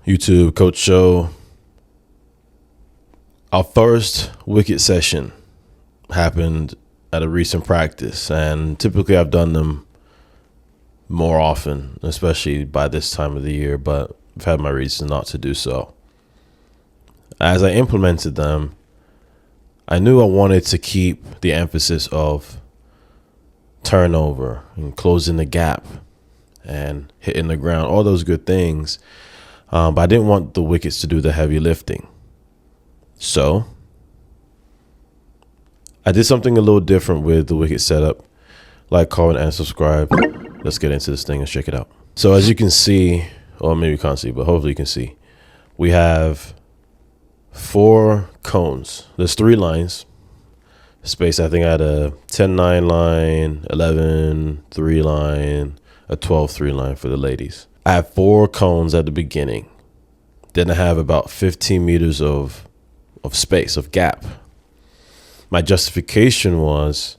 YouTube Coach Show. Our first Wicket session happened at a recent practice, and typically I've done them more often, especially by this time of the year, but I've had my reasons not to do so. As I implemented them, I knew I wanted to keep the emphasis of turnover and closing the gap and hitting the ground, all those good things. But I didn't want the wickets to do the heavy lifting. So I did something a little different with the wicket setup. Like, comment, and subscribe. Let's get into this thing and check it out. So as you can see, or maybe you can't see, but hopefully you can see, we have 4 cones. There's 3 lines. Space, I think I had a 10-9 line, 11-3 line, a 12-3 line for the ladies. I have 4 cones at the beginning. Then I have about 15 meters of space, of gap. My justification was,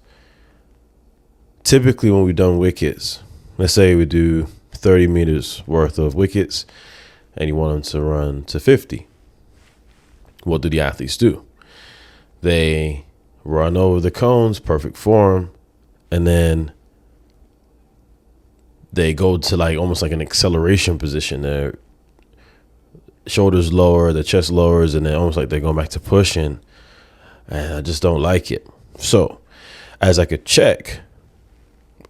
typically when we've done wickets, let's say we do 30 meters worth of wickets and you want them to run to 50. What do the athletes do? They run over the cones, perfect form, and then they go to like almost like an acceleration position. Their shoulders lower, their chest lowers, and then almost like they're going back to pushing. And I just don't like it. So as I could check,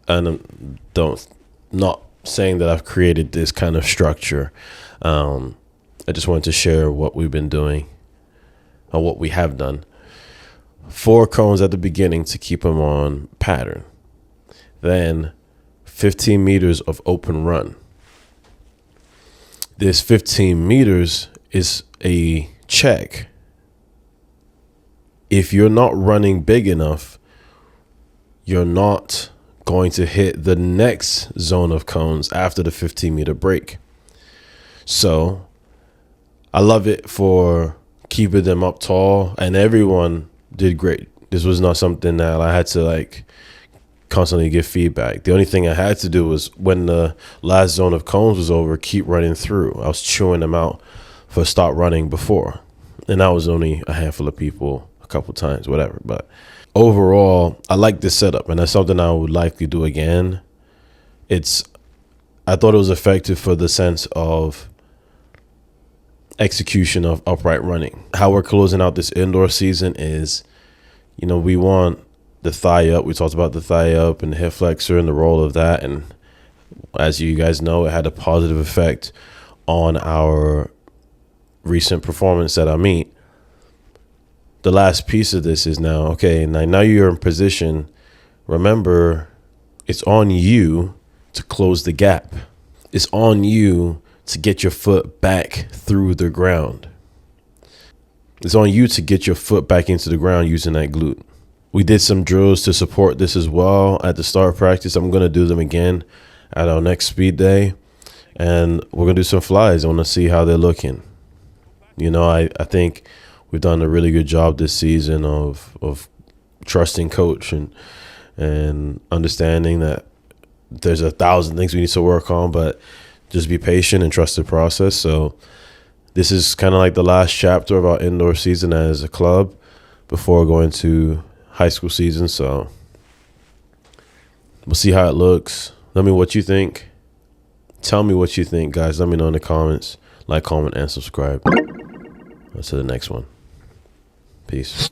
and I'm not saying that I've created this kind of structure. I just wanted to share what we've been doing or what we have done. 4 cones at the beginning to keep them on pattern. Then 15 meters of open run. This 15 meters is a check. If you're not running big enough, you're not going to hit the next zone of cones after the 15-meter break. So I love it for keeping them up tall, and everyone did great. This was not something that I had to like constantly give feedback. The only thing I had to do was, when the last zone of cones was over, keep running through. I was chewing them out for stop running before, and that was only a handful of people, a couple times, whatever. But overall, I like this setup, and that's something I would likely do again. I thought it was effective for the sense of execution of upright running. How we're closing out this indoor season is, we want the thigh up. We talked about the thigh up and the hip flexor and the role of that. And as you guys know, it had a positive effect on our recent performance at our meet. The last piece of this is now, okay, now you're in position. Remember, it's on you to close the gap. It's on you to get your foot back through the ground. It's on you to get your foot back into the ground using that glute. We did some drills to support this as well at the start of practice. I'm going to do them again at our next speed day. And we're going to do some flies. I want to see how they're looking. I think we've done a really good job this season of trusting coach and understanding that there's 1,000 things we need to work on, but just be patient and trust the process. So this is kind of like the last chapter of our indoor season as a club before going to high school season. So we'll see how it looks. Let me know what you think. Tell me what you think, guys. Let me know in the comments. Like, comment, and subscribe. On to the next one. Peace.